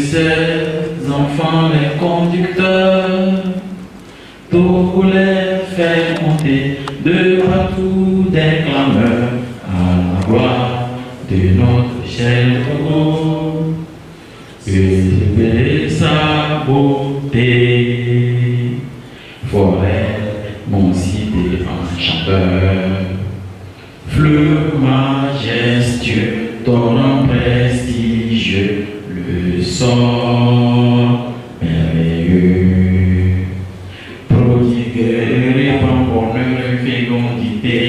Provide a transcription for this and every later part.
ces enfants les conducteurs, pour les faire monter de partout des clameurs à la gloire de notre cher Togo, élever sa beauté, forêt, mon cité enchanteur, fleuve majestueux, torrent prestigieux, le sort merveilleux, prodigue, répand bonheur, fécondité.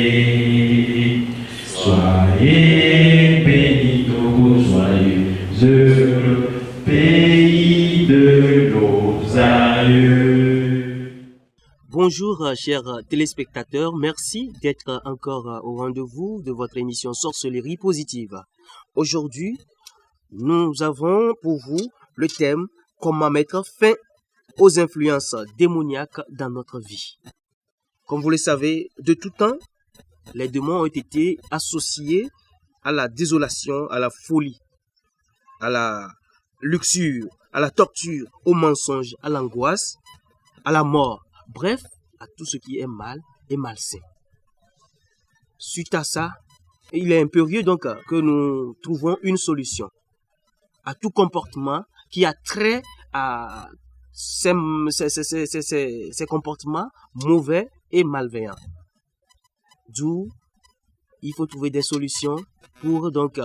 Soyez bénis, Togo, soyez heureux, pays de nos aïeux. Bonjour chers téléspectateurs, merci d'être encore au rendez-vous de votre émission Sorcellerie Positive. Aujourd'hui, nous avons pour vous le thème « Comment mettre fin aux influences démoniaques dans notre vie ». Comme vous le savez, de tout temps, les démons ont été associés à la désolation, à la folie, à la luxure, à la torture, au mensonge, à l'angoisse, à la mort. Bref, à tout ce qui est mal et malsain. Suite à ça, il est impérieux donc que nous trouvons une solution à tout comportement qui a trait à ces comportements mauvais et malveillants. D'où il faut trouver des solutions pour donc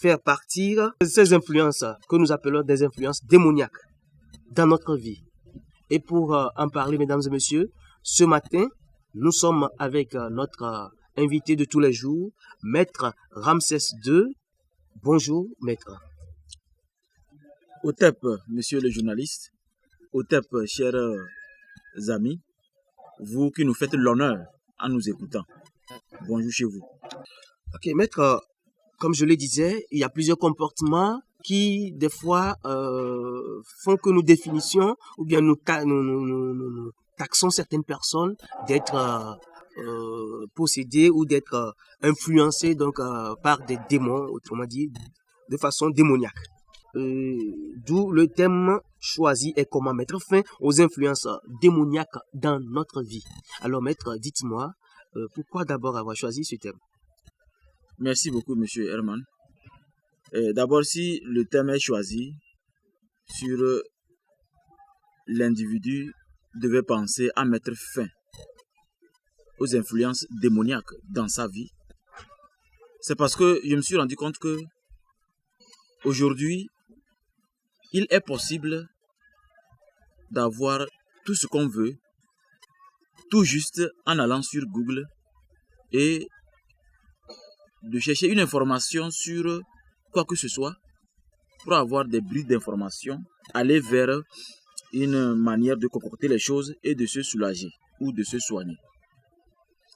faire partir ces influences que nous appelons des influences démoniaques dans notre vie. Et pour en parler, mesdames et messieurs, ce matin, nous sommes avec notre invité de tous les jours, Maître Ramsès II. Bonjour, Maître. Otep, monsieur le journaliste, Otep, chers amis, vous qui nous faites l'honneur en nous écoutant. Bonjour chez vous. Ok, Maître, comme je le disais, il y a plusieurs comportements qui, des fois, font que nous définissions ou bien nous taxons certaines personnes d'être possédées ou d'être influencées donc, par des démons, autrement dit, de façon démoniaque. D'où le thème choisi est comment mettre fin aux influences démoniaques dans notre vie. Alors, Maître, dites-moi, pourquoi d'abord avoir choisi ce thème? Merci beaucoup, monsieur Herman. D'abord, si le thème est choisi sur l'individu devait penser à mettre fin aux influences démoniaques dans sa vie, c'est parce que je me suis rendu compte que aujourd'hui, il est possible d'avoir tout ce qu'on veut, tout juste en allant sur Google et de chercher une information sur quoi que ce soit pour avoir des bribes d'informations, aller vers une manière de concocter les choses et de se soulager ou de se soigner.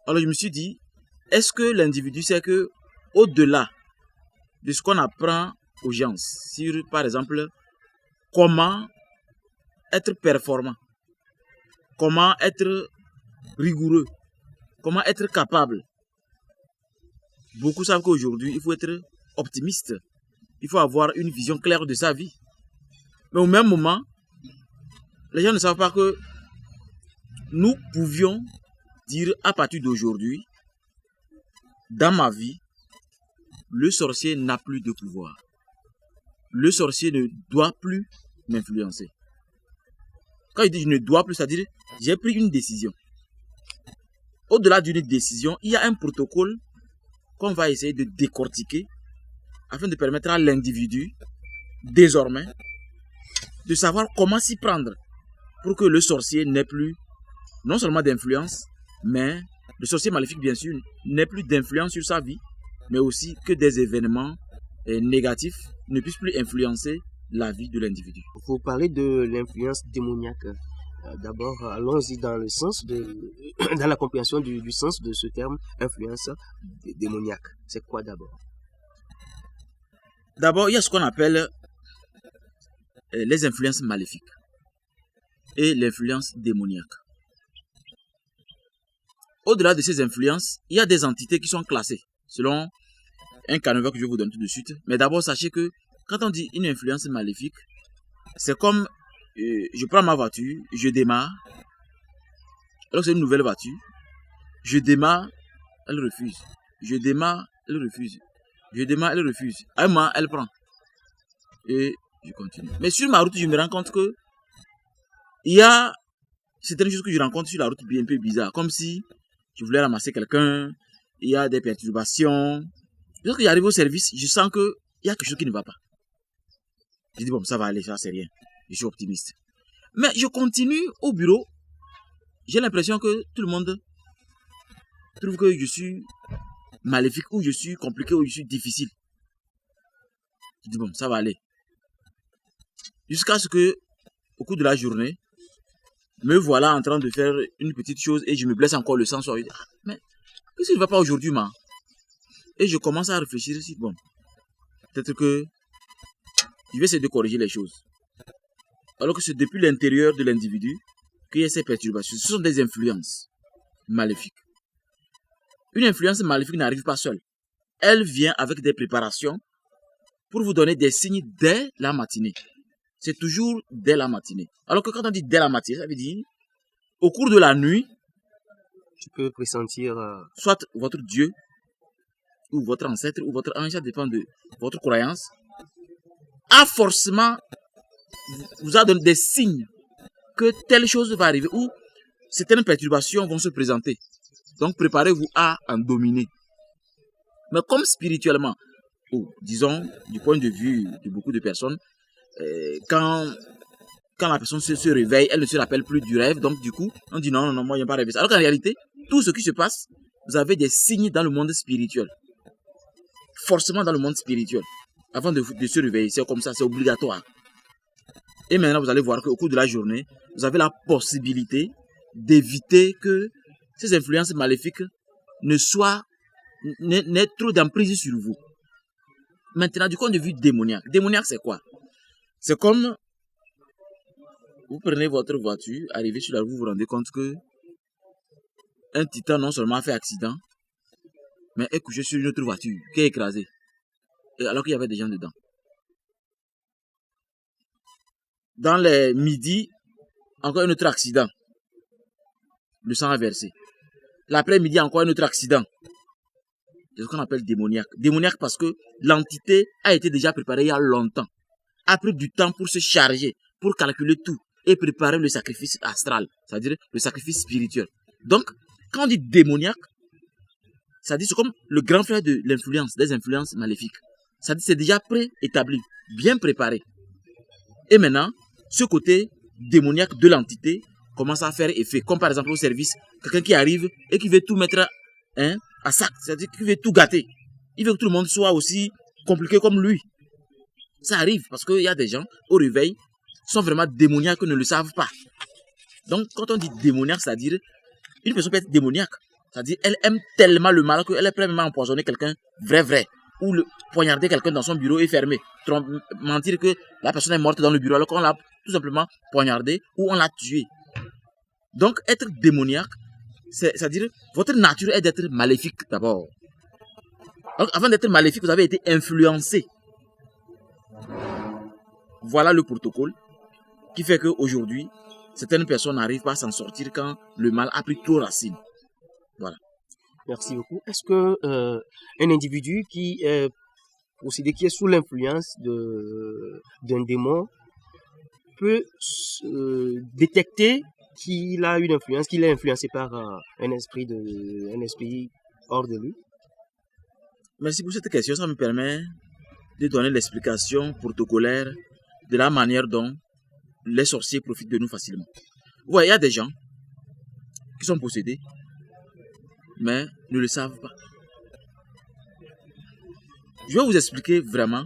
Alors je me suis dit, est-ce que l'individu sait que au-delà de ce qu'on apprend aux gens sur, par exemple, comment être performant, comment être rigoureux, comment être capable. Beaucoup savent qu'aujourd'hui, il faut être optimiste. Il faut avoir une vision claire de sa vie. Mais au même moment, les gens ne savent pas que nous pouvions dire à partir d'aujourd'hui, dans ma vie, le sorcier n'a plus de pouvoir. Le sorcier ne doit plus m'influencer. Quand je dis je ne dois plus, c'est-à-dire j'ai pris une décision. Au-delà d'une décision, il y a un protocole qu'on va essayer de décortiquer afin de permettre à l'individu, désormais, de savoir comment s'y prendre pour que le sorcier n'ait plus non seulement d'influence, mais le sorcier maléfique, bien sûr, n'ait plus d'influence sur sa vie, mais aussi que des événements négatifs ne puissent plus influencer la vie de l'individu. Vous parlez de l'influence démoniaque. D'abord, allons-y dans le sens dans la compréhension du sens de ce terme, influence démoniaque. C'est quoi d'abord? D'abord, il y a ce qu'on appelle les influences maléfiques et l'influence démoniaque. Au-delà de ces influences, il y a des entités qui sont classées selon un canevas que je vous donne tout de suite. Mais d'abord, sachez que quand on dit une influence maléfique, C'est comme, je prends ma voiture, je démarre. Alors c'est une nouvelle voiture. Je démarre, elle refuse. Je démarre, elle refuse. Je démarre, elle refuse. À un moment, elle prend. Et je continue. Mais sur ma route, je me rends compte que il y a certaines choses que je rencontre sur la route un peu bizarres. Comme si je voulais ramasser quelqu'un, il y a des perturbations. Lorsque j'arrive au service, je sens qu'il y a quelque chose qui ne va pas. Je dis bon, ça va aller, ça c'est rien. Je suis optimiste. Mais je continue au bureau. J'ai l'impression que tout le monde trouve que je suis maléfique, ou je suis compliqué, ou je suis difficile. Je dis bon, ça va aller. Jusqu'à ce que, au cours de la journée, me voilà en train de faire une petite chose et je me blesse encore le sang. Je dis, mais qu'est-ce qui ne va pas aujourd'hui, man? Et je commence à réfléchir ici. Bon, peut-être que je vais essayer de corriger les choses. Alors que c'est depuis l'intérieur de l'individu qu'il y a ces perturbations. Ce sont des influences maléfiques. Une influence maléfique n'arrive pas seule. Elle vient avec des préparations pour vous donner des signes dès la matinée. C'est toujours dès la matinée. Alors que quand on dit dès la matinée, ça veut dire au cours de la nuit, Tu peux pressentir... soit votre Dieu, ou votre ancêtre, ou votre ange, ça dépend de votre croyance, a forcément vous a donné des signes que telle chose va arriver, ou certaines perturbations vont se présenter. Donc préparez-vous à en dominer. Mais comme spirituellement, ou disons du point de vue de beaucoup de personnes, quand la personne se réveille, elle ne se rappelle plus du rêve, donc du coup, on dit non, moi je n'ai pas rêvé ça. Alors qu'en réalité, tout ce qui se passe, vous avez des signes dans le monde spirituel. Forcément dans le monde spirituel. Avant de se réveiller, c'est comme ça, c'est obligatoire. Et maintenant, vous allez voir qu'au cours de la journée, vous avez la possibilité d'éviter que ces influences maléfiques n'aient trop d'emprise sur vous. Maintenant, du point de vue démoniaque. Démoniaque, c'est quoi? C'est comme vous prenez votre voiture, arrivez sur la route, vous vous rendez compte que un titan non seulement a fait accident, mais est couché sur une autre voiture qui est écrasée. Et alors qu'il y avait des gens dedans. Dans les midis, encore un autre accident. Le sang a versé. L'après-midi, encore un autre accident. C'est ce qu'on appelle démoniaque. Démoniaque parce que l'entité a été déjà préparée il y a longtemps. A pris du temps pour se charger, pour calculer tout et préparer le sacrifice astral, c'est-à-dire le sacrifice spirituel. Donc, quand on dit démoniaque, ça dit c'est comme le grand frère de l'influence, des influences maléfiques. Ça dit c'est déjà préétabli, bien préparé. Et maintenant, ce côté démoniaque de l'entité commence à faire effet. Comme par exemple au service, quelqu'un qui arrive et qui veut tout mettre à sac, c'est-à-dire qu'il veut tout gâter. Il veut que tout le monde soit aussi compliqué comme lui. Ça arrive parce qu'il y a des gens au réveil qui sont vraiment démoniaques et ne le savent pas. Donc quand on dit démoniaque, c'est-à-dire une personne peut être démoniaque. C'est-à-dire elle aime tellement le mal qu'elle est prête même à empoisonner quelqu'un vrai. Ou poignarder quelqu'un dans son bureau et fermer. Mentir que la personne est morte dans le bureau alors qu'on l'a tout simplement poignardé ou on l'a tué. Donc être démoniaque, c'est-à-dire votre nature est d'être maléfique d'abord. Donc avant d'être maléfique, vous avez été influencé. Voilà le protocole qui fait qu'aujourd'hui, certaines personnes n'arrivent pas à s'en sortir quand le mal a pris trop racine. Voilà. Merci beaucoup. Est-ce que un individu qui est possédé, qui est sous l'influence d'un démon peut détecter qu'il a une influence, qu'il est influencé par un esprit hors de lui? Merci pour cette question. Ça me permet de donner l'explication protocolaire de la manière dont les sorciers profitent de nous facilement. Vous voyez, il y a des gens qui sont possédés, mais ne le savent pas. Je vais vous expliquer vraiment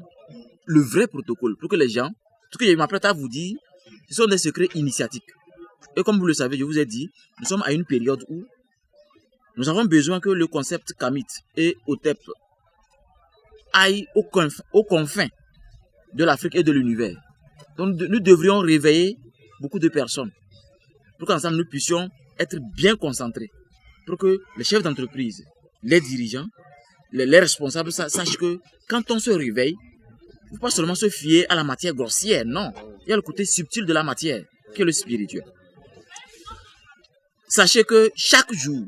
le vrai protocole pour que les gens, ce que je m'apprête à vous dire, ce sont des secrets initiatiques. Et comme vous le savez, je vous ai dit, nous sommes à une période où nous avons besoin que le concept Kamit et Otep aille aux confins de l'Afrique et de l'univers. Donc nous devrions réveiller beaucoup de personnes pour qu'ensemble nous puissions être bien concentrés. Pour que les chefs d'entreprise, les dirigeants, les responsables sachent que quand on se réveille, ne faut pas seulement se fier à la matière grossière, non. Il y a le côté subtil de la matière, qui est le spirituel. Sachez que chaque jour,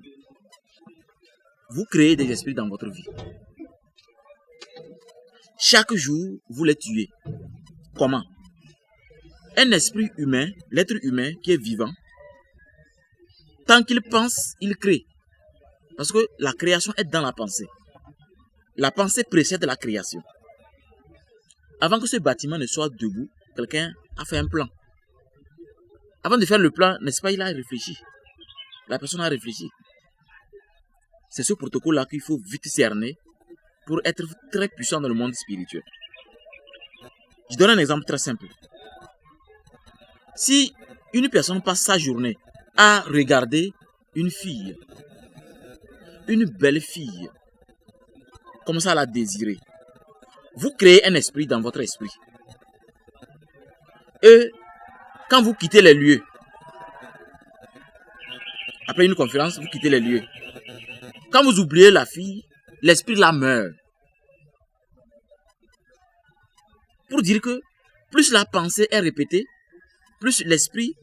vous créez des esprits dans votre vie. Chaque jour, vous les tuez. Comment? Un esprit humain, l'être humain qui est vivant, tant qu'il pense, il crée. Parce que la création est dans la pensée. La pensée précède la création. Avant que ce bâtiment ne soit debout, quelqu'un a fait un plan. Avant de faire le plan, n'est-ce pas, il a réfléchi. La personne a réfléchi. C'est ce protocole-là qu'il faut vite cerner pour être très puissant dans le monde spirituel. Je donne un exemple très simple. Si une personne passe sa journée à regarder une fille, une belle fille, comme ça à la désirer, vous créez un esprit dans votre esprit. Et quand vous quittez les lieux, après une conférence, vous quittez les lieux. Quand vous oubliez la fille, l'esprit la meurt. Pour dire que plus la pensée est répétée, plus l'esprit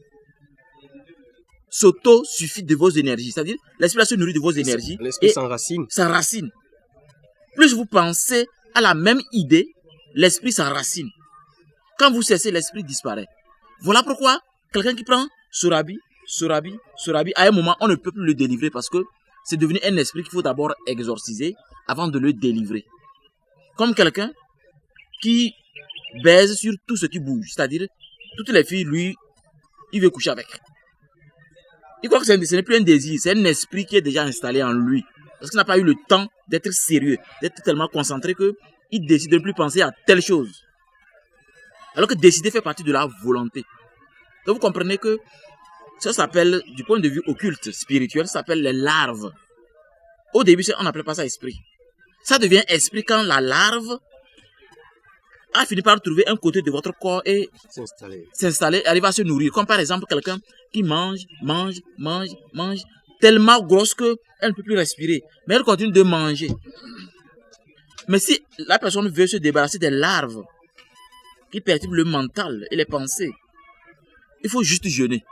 s'auto-suffit de vos énergies. C'est-à-dire, l'esprit se nourrit de vos énergies. L'esprit s'enracine. S'enracine. Plus vous pensez à la même idée, l'esprit s'enracine. Quand vous cessez, l'esprit disparaît. Voilà pourquoi quelqu'un qui prend Sorabi, à un moment, on ne peut plus le délivrer parce que c'est devenu un esprit qu'il faut d'abord exorciser avant de le délivrer. Comme quelqu'un qui baise sur tout ce qui bouge. C'est-à-dire, toutes les filles, lui, il veut coucher avec. Il croit que ce n'est plus un désir, c'est un esprit qui est déjà installé en lui. Parce qu'il n'a pas eu le temps d'être sérieux, d'être tellement concentré qu'il décide de ne plus penser à telle chose. Alors que décider fait partie de la volonté. Donc vous comprenez que ça s'appelle, du point de vue occulte, spirituel, ça s'appelle les larves. Au début, on n'appelait pas ça esprit. Ça devient esprit quand la larve a fini par trouver un côté de votre corps et s'installer, arriver à se nourrir. Comme par exemple quelqu'un qui mange, tellement grosse qu'elle ne peut plus respirer. Mais elle continue de manger. Mais si la personne veut se débarrasser des larves qui perturbent le mental et les pensées, il faut juste jeûner.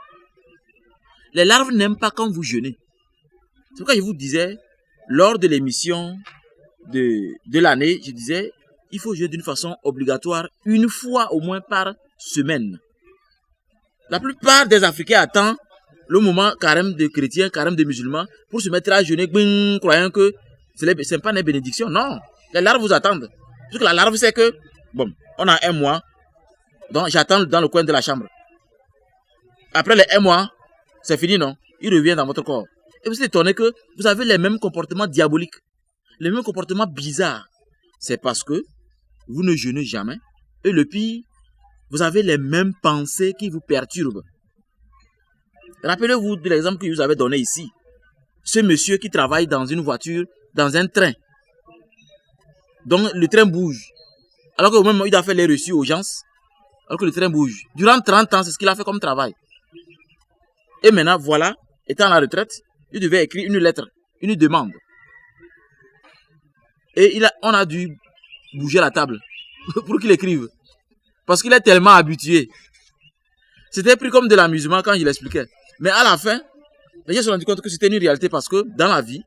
Les larves n'aiment pas quand vous jeûnez. C'est pourquoi je vous disais, lors de l'émission de l'année, je disais, il faut jeûner d'une façon obligatoire, une fois au moins par semaine. La plupart des Africains attendent le moment carême de chrétiens, carême de musulmans, pour se mettre à jeûner, croyant que ce n'est pas une bénédiction. Non, les larves vous attendent. Parce que la larve sait que, bon, on a un mois, donc j'attends dans le coin de la chambre. Après les un mois, c'est fini, non? Il revient dans votre corps. Et vous êtes étonné que vous avez les mêmes comportements diaboliques, les mêmes comportements bizarres. C'est parce que vous ne jeûnez jamais. Et le pire, vous avez les mêmes pensées qui vous perturbent. Rappelez-vous de l'exemple que je vous avais donné ici. Ce monsieur qui travaille dans une voiture, dans un train. Donc le train bouge. Alors qu'au moment où il a fait les reçus aux gens, alors que le train bouge. Durant 30 ans, c'est ce qu'il a fait comme travail. Et maintenant, voilà, étant à la retraite, il devait écrire une lettre, une demande. Et on a dû bouger la table pour qu'il écrive. Parce qu'il est tellement habitué. C'était pris comme de l'amusement quand je l'expliquais. Mais à la fin, les gens se sont rendus compte que c'était une réalité parce que dans la vie,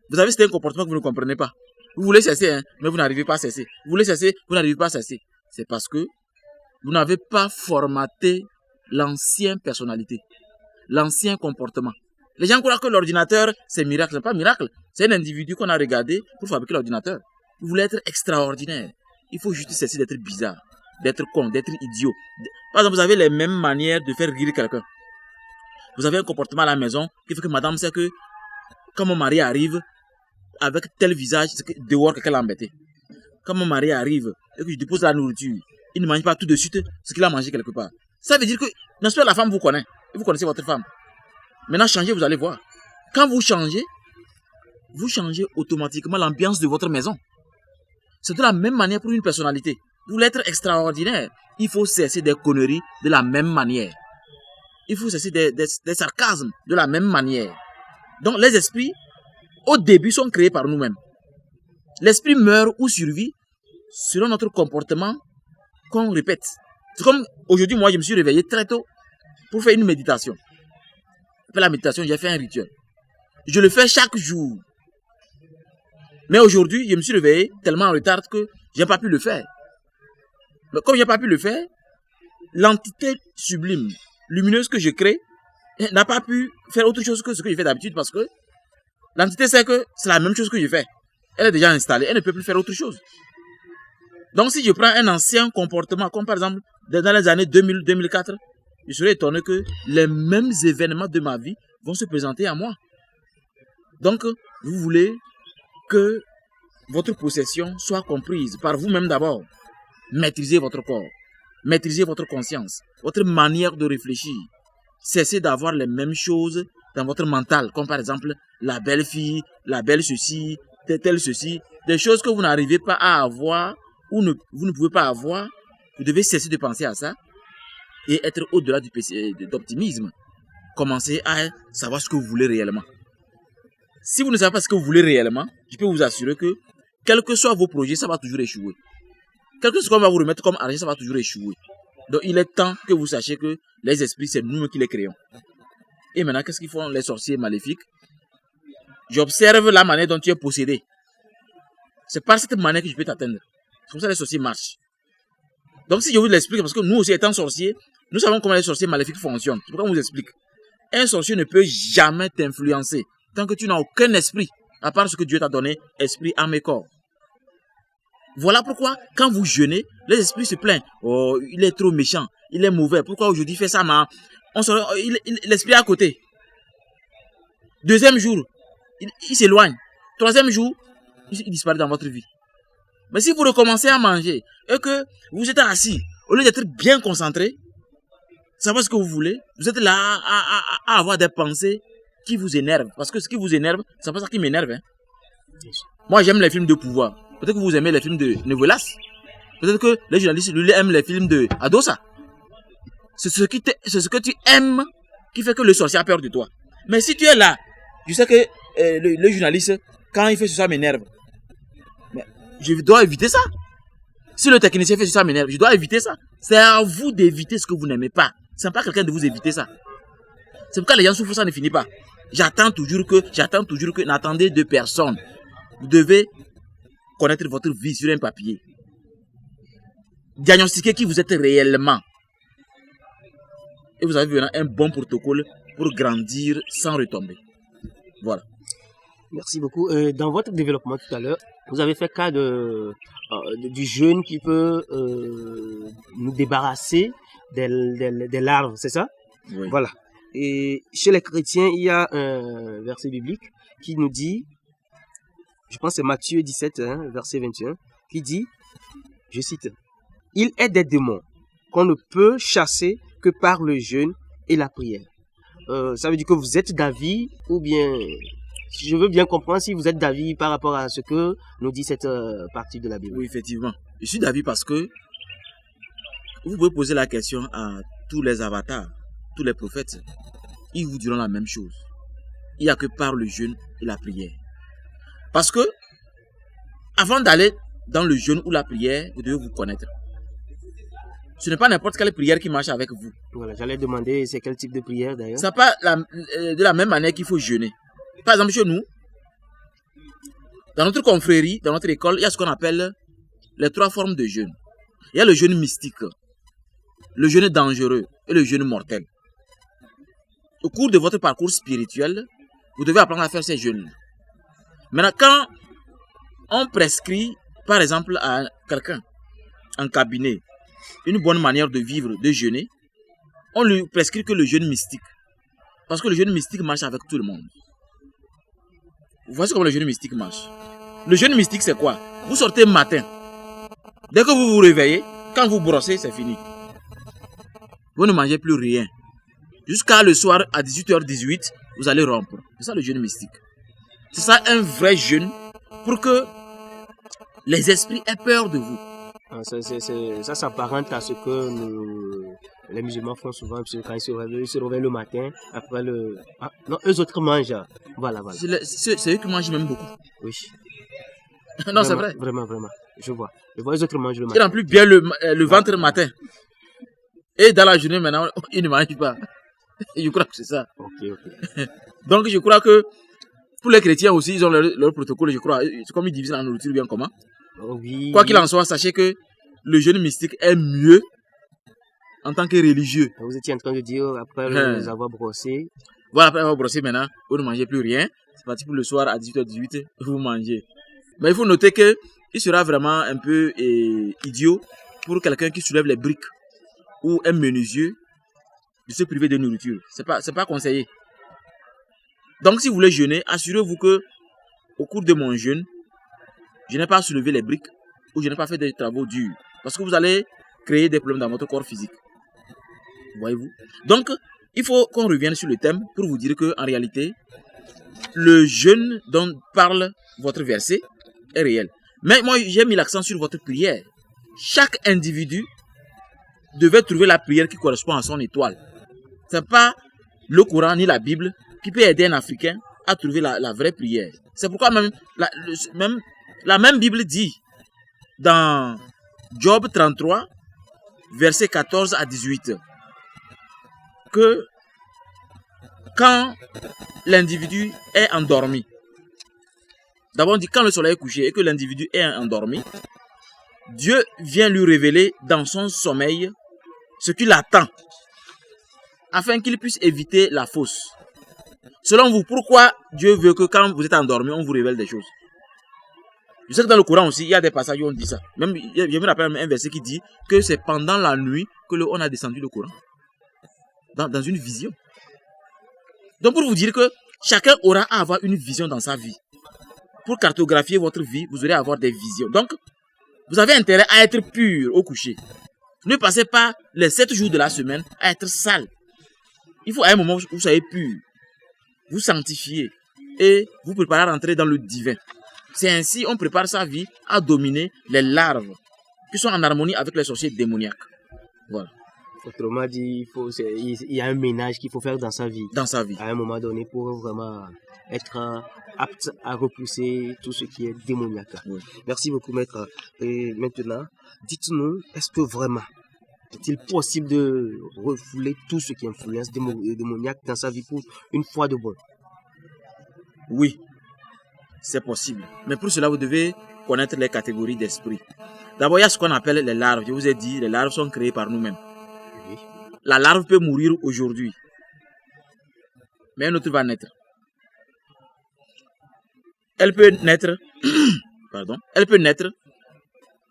vous avez un comportement que vous ne comprenez pas. Vous voulez cesser, hein, mais vous n'arrivez pas à cesser. Vous voulez cesser, vous n'arrivez pas à cesser. C'est parce que vous n'avez pas formaté l'ancienne personnalité, l'ancien comportement. Les gens croient que l'ordinateur, c'est miracle. Ce n'est pas miracle. C'est un individu qu'on a regardé pour fabriquer l'ordinateur. Vous voulez être extraordinaire. Il faut juste cesser d'être bizarre, d'être con, d'être idiot. Par exemple, vous avez les mêmes manières de faire rire quelqu'un. Vous avez un comportement à la maison qui fait que madame sait que quand mon mari arrive avec tel visage, c'est que dehors quelqu'un l'a embêté. Quand mon mari arrive et que je dépose la nourriture, il ne mange pas tout de suite ce qu'il a mangé quelque part. Ça veut dire que, n'est-ce pas, la femme vous connaît. Et vous connaissez votre femme. Maintenant, changez, vous allez voir. Quand vous changez automatiquement l'ambiance de votre maison. C'est de la même manière pour une personnalité. Vous voulez être extraordinaire, il faut cesser des conneries de la même manière. Il faut cesser des sarcasmes de la même manière. Donc les esprits, au début, sont créés par nous-mêmes. L'esprit meurt ou survit selon notre comportement qu'on répète. C'est comme aujourd'hui, moi, je me suis réveillé très tôt pour faire une méditation. Après la méditation, j'ai fait un rituel. Je le fais chaque jour. Mais aujourd'hui, je me suis réveillé tellement en retard que je n'ai pas pu le faire. Mais comme je n'ai pas pu le faire, l'entité sublime, lumineuse que je crée, n'a pas pu faire autre chose que ce que je fais d'habitude parce que l'entité sait que c'est la même chose que je fais. Elle est déjà installée, elle ne peut plus faire autre chose. Donc si je prends un ancien comportement, comme par exemple dans les années 2000-2004, je serais étonné que les mêmes événements de ma vie vont se présenter à moi. Donc, vous voulez que votre possession soit comprise par vous-même d'abord. Maîtrisez votre corps, maîtrisez votre conscience, votre manière de réfléchir. Cessez d'avoir les mêmes choses dans votre mental, comme par exemple la belle fille, la belle ceci, tel ceci, des choses que vous n'arrivez pas à avoir ou vous ne pouvez pas avoir. Vous devez cesser de penser à ça et être au-delà d'optimisme. Commencez à savoir ce que vous voulez réellement. Si vous ne savez pas ce que vous voulez réellement, je peux vous assurer que, quels que soient vos projets, ça va toujours échouer. Quel que soit ce qu'on va vous remettre comme argent, ça va toujours échouer. Donc, il est temps que vous sachiez que les esprits, c'est nous qui les créons. Et maintenant, qu'est-ce qu'ils font les sorciers maléfiques? J'observe la manière dont tu es possédé. C'est par cette manière que je peux t'atteindre. C'est comme ça que les sorciers marchent. Donc, si je vous l'explique, parce que nous aussi, étant sorciers, nous savons comment les sorciers maléfiques fonctionnent. C'est pourquoi on vous explique. Un sorcier ne peut jamais t'influencer tant que tu n'as aucun esprit, à part ce que Dieu t'a donné, esprit, âme et corps. Voilà pourquoi, quand vous jeûnez, les esprits se plaignent. Oh, il est trop méchant, il est mauvais. Pourquoi aujourd'hui il fait ça, l'esprit est à côté. Deuxième jour, il s'éloigne. Troisième jour, il disparaît dans votre vie. Mais si vous recommencez à manger et que vous êtes assis, au lieu d'être bien concentré, savoir ce que vous voulez, vous êtes là à avoir des pensées qui vous énervent. Parce que ce qui vous énerve, c'est pas ça qui m'énerve. Hein. Moi, j'aime les films de pouvoir. Peut-être que vous aimez les films de Novelas. Peut-être que les journalistes, lui, aiment les films de Adosa. C'est ce que tu aimes qui fait que le sorcier a peur de toi. Mais si tu es là, je sais que le journaliste, quand il fait ça, m'énerve. Mais je dois éviter ça. Si le technicien fait ça, m'énerve, je dois éviter ça. C'est à vous d'éviter ce que vous n'aimez pas. C'est pas quelqu'un de vous éviter ça. C'est pourquoi les gens souffrent, ça ne finit pas. J'attends toujours que, n'attendez de personne. Vous devez connaître votre vie sur un papier. Diagnostiquer qui vous êtes réellement. Et vous avez un bon protocole pour grandir sans retomber. Voilà. Merci beaucoup. Dans votre développement tout à l'heure, vous avez fait cas du jeûne qui peut nous débarrasser des larves, c'est ça? Oui. Voilà. Et chez les chrétiens, il y a un verset biblique qui nous dit, je pense que c'est Matthieu 17, hein, verset 21, qui dit, je cite, « Il est des démons qu'on ne peut chasser que par le jeûne et la prière. » Ça veut dire que vous êtes d'avis, ou bien, je veux bien comprendre si vous êtes d'avis par rapport à ce que nous dit cette partie de la Bible. Oui, effectivement. Je suis d'avis parce que vous pouvez poser la question à tous les avatars, tous les prophètes. Ils vous diront la même chose. Il n'y a que par le jeûne et la prière. Parce que, avant d'aller dans le jeûne ou la prière, vous devez vous connaître. Ce n'est pas n'importe quelle prière qui marche avec vous. Voilà, j'allais demander c'est quel type de prière d'ailleurs. Ce n'est pas de la même manière qu'il faut jeûner. Par exemple, chez nous, dans notre confrérie, dans notre école, il y a ce qu'on appelle les 3 formes de jeûne. Il y a le jeûne mystique, le jeûne dangereux et le jeûne mortel. Au cours de votre parcours spirituel, vous devez apprendre à faire ces jeûnes. Maintenant, quand on prescrit, par exemple, à quelqu'un en cabinet, une bonne manière de vivre, de jeûner, on lui prescrit que le jeûne mystique. Parce que le jeûne mystique marche avec tout le monde. Vous voyez comment le jeûne mystique marche. Le jeûne mystique, c'est quoi? Vous sortez matin. Dès que vous vous réveillez, quand vous brossez, c'est fini. Vous ne mangez plus rien. Jusqu'à le soir, à 18h18, vous allez rompre. C'est ça le jeûne mystique. C'est ça un vrai jeûne pour que les esprits aient peur de vous. Ça s'apparente à ce que les musulmans font souvent, parce que quand ils se réveillent le matin, après le... Ah, non, eux autres mangent. Voilà. C'est eux qui mangent même beaucoup. Oui. Non, c'est vrai. Vraiment. Je vois. Les autres mangent le Il matin. remplit bien le ventre matin. Et dans la journée, maintenant, il ne mange pas. Je crois que c'est ça. Ok, ok. Donc, je crois que pour les chrétiens aussi, ils ont leur protocole, je crois. C'est comme ils divisent la nourriture bien comment. Oui. Quoi qu'il en soit, sachez que le jeûne mystique est mieux en tant que religieux. Vous étiez en train de dire, après les avoir brossés, Voilà, après avoir brossé maintenant, vous ne mangez plus rien. C'est parti pour le soir à 18h18, vous mangez. Mais il faut noter que il sera vraiment un peu idiot pour quelqu'un qui soulève les briques ou un menuisier de se priver de nourriture. C'est pas conseillé. Donc, si vous voulez jeûner, assurez-vous que au cours de mon jeûne, je n'ai pas soulevé les briques ou je n'ai pas fait des travaux durs. Parce que vous allez créer des problèmes dans votre corps physique. Voyez-vous? Donc, il faut qu'on revienne sur le thème pour vous dire que en réalité, le jeûne dont parle votre verset est réel. Mais moi, j'ai mis l'accent sur votre prière. Chaque individu devait trouver la prière qui correspond à son étoile. Ce n'est pas le Coran ni la Bible qui peut aider un Africain à trouver la vraie prière. C'est pourquoi même la même Bible dit dans Job 33, versets 14 à 18, que quand l'individu est endormi, d'abord on dit quand le soleil est couché et que l'individu est endormi, Dieu vient lui révéler dans son sommeil ce qu'il attend afin qu'il puisse éviter la fausse. Selon vous, pourquoi Dieu veut que quand vous êtes endormi, on vous révèle des choses? Je sais que dans le Coran aussi, il y a des passages où on dit ça. Même, je me rappelle un verset qui dit que c'est pendant la nuit que on a descendu le Coran. Dans une vision. Donc pour vous dire que chacun aura à avoir une vision dans sa vie. Pour cartographier votre vie, vous aurez à avoir des visions. Donc, vous avez intérêt à être pur au coucher. Ne passez pas les 7 jours de la semaine à être sale. Il faut à un moment où vous soyez pur. Vous sanctifiez et vous préparez à rentrer dans le divin. C'est ainsi on prépare sa vie à dominer les larves qui sont en harmonie avec les sorciers démoniaques. Voilà. Autrement dit, il y a un ménage qu'il faut faire dans sa vie. Dans sa vie. À un moment donné pour vraiment être apte à repousser tout ce qui est démoniaque. Oui. Merci beaucoup, maître. Et maintenant, dites-nous, est-ce que vraiment est-il possible de refouler tout ce qui influence démoniaque dans sa vie pour une fois de bon? Oui, c'est possible. Mais pour cela, vous devez connaître les catégories d'esprit. D'abord, il y a ce qu'on appelle les larves. Je vous ai dit, les larves sont créées par nous-mêmes. Oui. La larve peut mourir aujourd'hui, mais un autre va naître. Elle peut naître,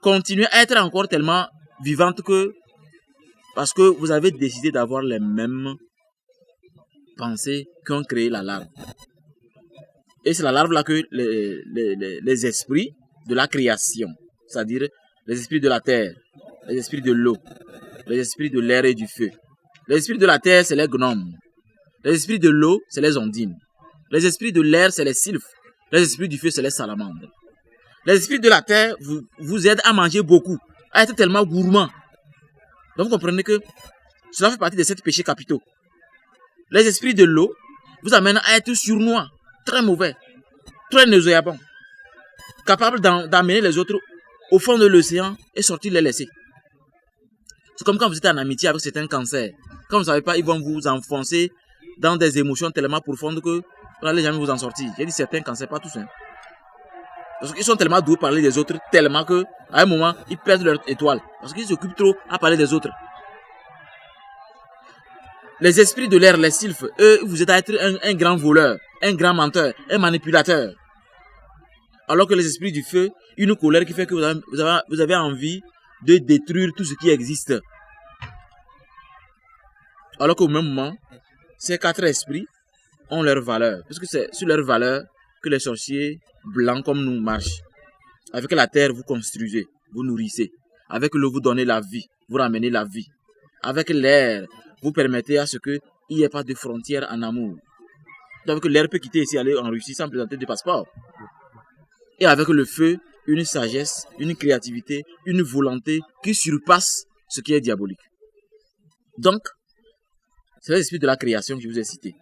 continuer à être encore tellement vivante que, parce que vous avez décidé d'avoir les mêmes pensées qu'ont créé la larve. Et c'est la larve là que les esprits de la création, c'est-à-dire les esprits de la terre, les esprits de l'eau, les esprits de l'air et du feu. Les esprits de la terre, c'est les gnomes. Les esprits de l'eau, c'est les ondines. Les esprits de l'air, c'est les sylphes. Les esprits du feu, c'est les salamandres. Les esprits de la terre vous aident à manger beaucoup, à être tellement gourmand. Donc vous comprenez que cela fait partie des 7 péchés capitaux. Les esprits de l'eau vous amènent à être sournois, très mauvais, très nauséabonds, capables d'amener les autres au fond de l'océan et sortir les laisser. C'est comme quand vous êtes en amitié avec certains cancers. Quand vous ne savez pas, ils vont vous enfoncer dans des émotions tellement profondes que vous n'allez jamais vous en sortir. J'ai dit certains cancers, pas tous. Parce qu'ils sont tellement doués à parler des autres, tellement qu'à un moment, ils perdent leur étoile. Parce qu'ils s'occupent trop à parler des autres. Les esprits de l'air, les sylphes, eux, vous êtes à être un grand voleur, un grand menteur, un manipulateur. Alors que les esprits du feu, une colère qui fait que vous avez envie de détruire tout ce qui existe. Alors qu'au même moment, ces 4 esprits ont leur valeur. Parce que c'est sur leur valeur que les sorciers blancs comme nous marchent. Avec la terre, vous construisez, vous nourrissez. Avec l'eau, vous donnez la vie, vous ramenez la vie. Avec l'air, vous permettez à ce qu'il n'y ait pas de frontières en amour. Donc l'air peut quitter ici, aller en Russie sans présenter de passeport. Et avec le feu, une sagesse, une créativité, une volonté qui surpasse ce qui est diabolique. Donc, c'est l'esprit de la création que je vous ai cité.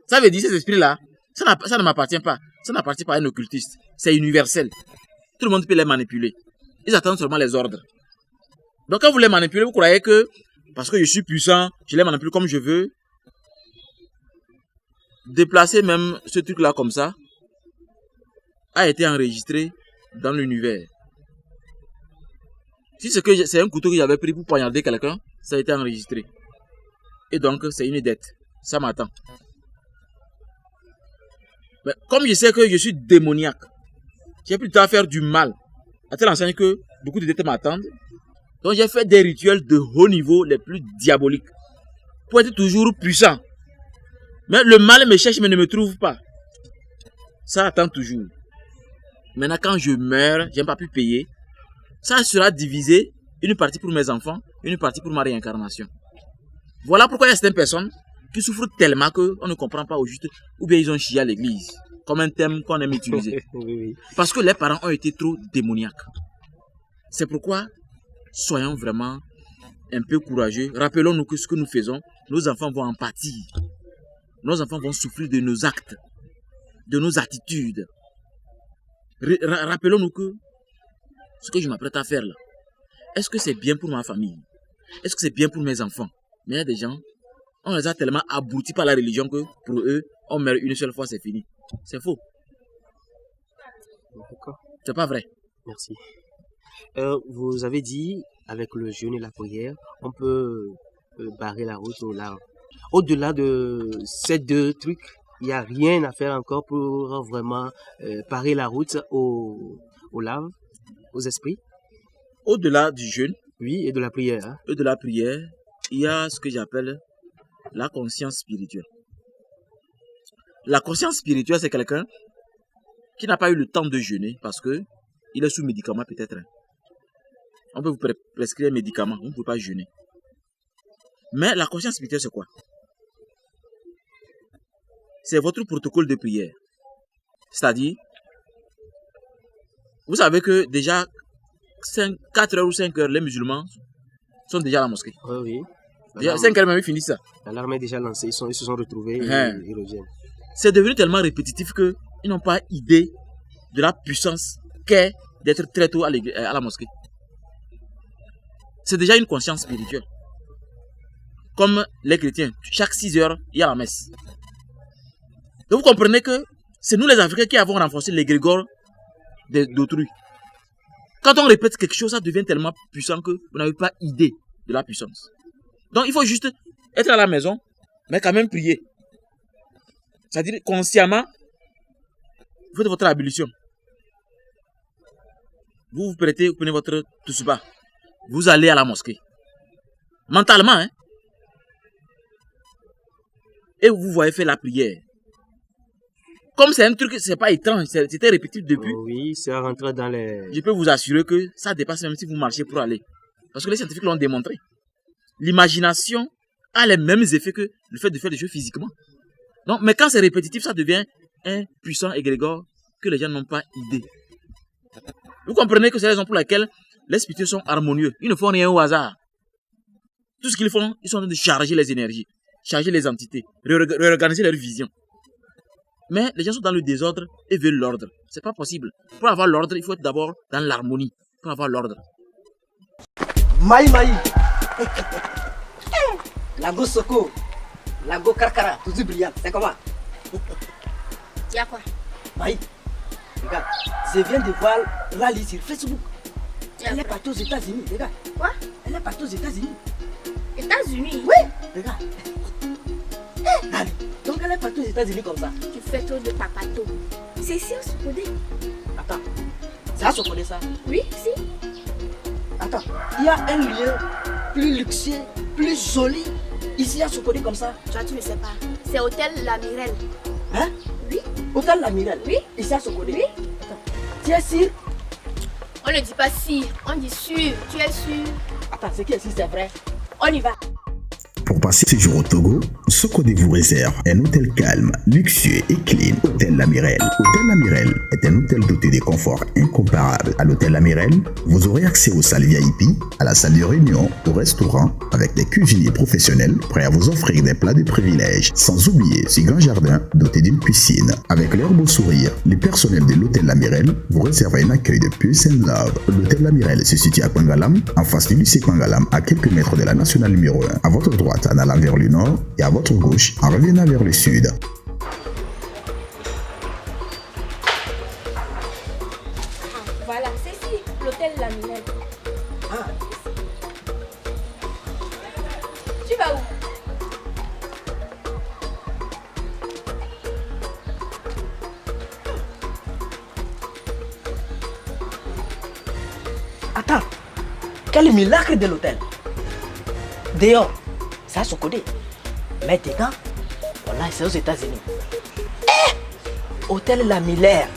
Ça veut dire ces esprits-là, ça ne m'appartient pas. Ça n'appartient pas à un occultiste. C'est universel. Tout le monde peut les manipuler. Ils attendent seulement les ordres. Donc quand vous les manipulez, vous croyez que parce que je suis puissant, je les manipule comme je veux. Déplacer même ce truc-là comme ça a été enregistré dans l'univers. Si c'est un couteau que j'avais pris pour poignarder quelqu'un, ça a été enregistré. Et donc, c'est une dette. Ça m'attend. Mais comme je sais que je suis démoniaque, j'ai plus le temps à faire du mal, à telle enseigne que beaucoup de dettes m'attendent. Donc, j'ai fait des rituels de haut niveau, les plus diaboliques, pour être toujours puissant. Mais le mal me cherche, mais ne me trouve pas. Ça attend toujours. Maintenant, quand je meurs, je n'ai pas pu payer. Ça sera divisé, une partie pour mes enfants, une partie pour ma réincarnation. Voilà pourquoi il y a certaines personnes qui souffrent tellement qu'on ne comprend pas au juste, ou bien ils ont chié à l'église, comme un thème qu'on aime utiliser. Parce que les parents ont été trop démoniaques. C'est pourquoi, soyons vraiment un peu courageux. Rappelons-nous que ce que nous faisons, nos enfants vont en pâtir. Nos enfants vont souffrir de nos actes, de nos attitudes. Rappelons-nous que ce que je m'apprête à faire là, est-ce que c'est bien pour ma famille? Est-ce que c'est bien pour mes enfants? Mais il y a des gens, on les a tellement abrutis par la religion que pour eux, on meurt une seule fois, c'est fini. C'est faux. D'accord. C'est pas vrai. Merci. Vous avez dit, avec le jeûne et la prière, on peut barrer la route aux larves. Au-delà de ces deux trucs, il n'y a rien à faire encore pour vraiment barrer la route aux larves, aux esprits. Au-delà du jeûne, oui, et de la prière. Hein. Et de la prière, il y a ce que j'appelle la conscience spirituelle. La conscience spirituelle, c'est quelqu'un qui n'a pas eu le temps de jeûner parce que il est sous médicament peut-être. On peut vous prescrire un médicament, vous ne pouvez pas jeûner. Mais la conscience spirituelle, c'est quoi? C'est votre protocole de prière. C'est-à-dire, vous savez que déjà 4 heures ou 5 heures, les musulmans sont déjà à la mosquée. Oui. Déjà 5 heures même, ils finissent ça. L'alarme est déjà lancée, ils se sont retrouvés et ils reviennent. C'est devenu tellement répétitif qu'ils n'ont pas idée de la puissance qu'est d'être très tôt à la mosquée. C'est déjà une conscience spirituelle. Comme les chrétiens, chaque 6 heures, il y a la messe. Donc vous comprenez que c'est nous les Africains qui avons renforcé l'égrégore d'autrui. Quand on répète quelque chose, ça devient tellement puissant que vous n'avez pas idée de la puissance. Donc il faut juste être à la maison, mais quand même prier. C'est-à-dire consciemment, vous faites votre ablution. Vous vous prêtez, vous prenez votre tousba. Vous allez à la mosquée. Mentalement, hein. Et vous voyez faire la prière. Comme c'est un truc, c'est pas étrange, c'était répétitif depuis. Oh oui, ça rentre dans les... Je peux vous assurer que ça dépasse même si vous marchez pour aller. Parce que les scientifiques l'ont démontré. L'imagination a les mêmes effets que le fait de faire des choses physiquement. Donc, mais quand c'est répétitif, ça devient un puissant égrégore que les gens n'ont pas idée. Vous comprenez que c'est la raison pour laquelle les spirituels sont harmonieux. Ils ne font rien au hasard. Tout ce qu'ils font, ils sont en train de charger les énergies, charger les entités, réorganiser leur vision. Mais les gens sont dans le désordre et veulent l'ordre. C'est pas possible. Pour avoir l'ordre, il faut être d'abord dans l'harmonie. Pour avoir l'ordre. Maï Maï. Lago Soko. Lago Karkara. Toujours brillant. C'est comment? Y'a quoi? Maï. Regarde. Je viens de voir Rally sur Facebook. Elle est partie aux États-Unis. Regarde. Quoi? Elle est partie aux États-Unis. États-Unis? Oui. Regarde. Rally. Donc elle est partie aux États-Unis comme ça. Tu fais trop de papato. C'est si on se connaît. Attends. Ça se connaît ça? Oui, si. Attends. Il y a un lieu plus luxueux, plus joli. Ici à Sokodé comme ça. Toi, tu ne sais pas. C'est Hôtel La Mirelle. Hein? Oui. Hôtel La Mirelle? Oui. Ici à Sokodé? Oui. Attends. Tu es sûr? On ne dit pas si, on dit sûr. Tu es sûr? Attends, c'est qui ici, c'est vrai? On y va. Pour passer ce jour au Togo, Socodé vous réserve un hôtel calme, luxueux et clean, Hôtel Lamirel. Hôtel Lamirel est un hôtel doté de conforts incomparables. À l'hôtel Lamirel, vous aurez accès aux salles VIP, à la salle de réunion, au restaurant, avec des cuisiniers professionnels prêts à vous offrir des plats de privilèges. Sans oublier ce grand jardin doté d'une piscine. Avec leur beau sourire, les personnels de l'hôtel Lamirel vous réservent un accueil de Peace and Love. L'hôtel Lamirel se situe à Kwangalam, en face du lycée Kwangalam, à quelques mètres de la nationale numéro 1. À votre droite, en allant vers le nord, et à votre gauche, en revenant vers le sud. Voilà, c'est ici, l'hôtel La Mirelle. Ah, Tu vas où? attends. Quel miracle de l'hôtel. Dehors, ça se connaît. Mais dedans, voilà, c'est aux États-Unis. Hôtel La Miller.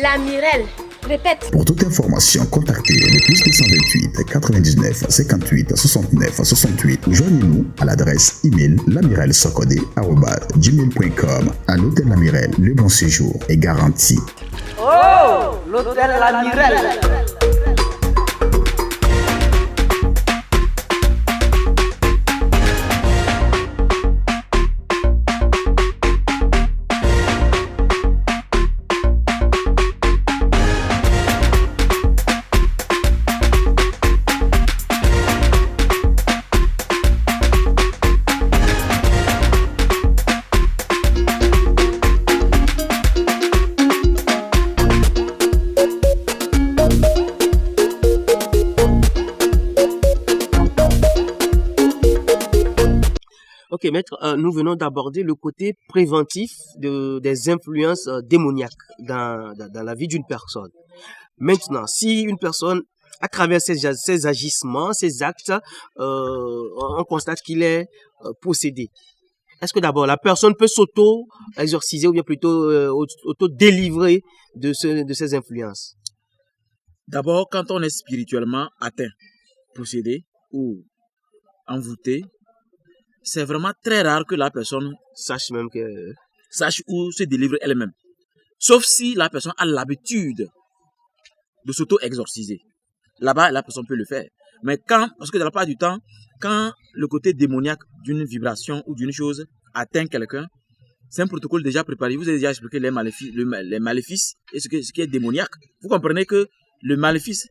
La Mirelle. Répète. Pour toute information, contactez le plus 228 99 58 69 68 ou joignez-nous à l'adresse email lamirelsocodé@gmail.com. À l'hôtel Lamirel, le bon séjour est garanti. Oh, l'hôtel La Mirelle. Ok, maître, nous venons d'aborder le côté préventif des influences démoniaques dans la vie d'une personne. Maintenant, si une personne, à travers ses agissements, ses actes, on constate qu'il est possédé, est-ce que d'abord la personne peut s'auto-exorciser ou bien plutôt auto-délivrer de ces influences? D'abord, quand on est spirituellement atteint, possédé ou envoûté, c'est vraiment très rare que la personne Sache même que... sache où se délivre elle-même. Sauf si la personne a l'habitude de s'auto-exorciser. Là-bas, la personne peut le faire. Mais parce que dans la plupart du temps, quand le côté démoniaque d'une vibration ou d'une chose atteint quelqu'un, c'est un protocole déjà préparé. Vous avez déjà expliqué les maléfices et ce qui est démoniaque. Vous comprenez que le maléfice,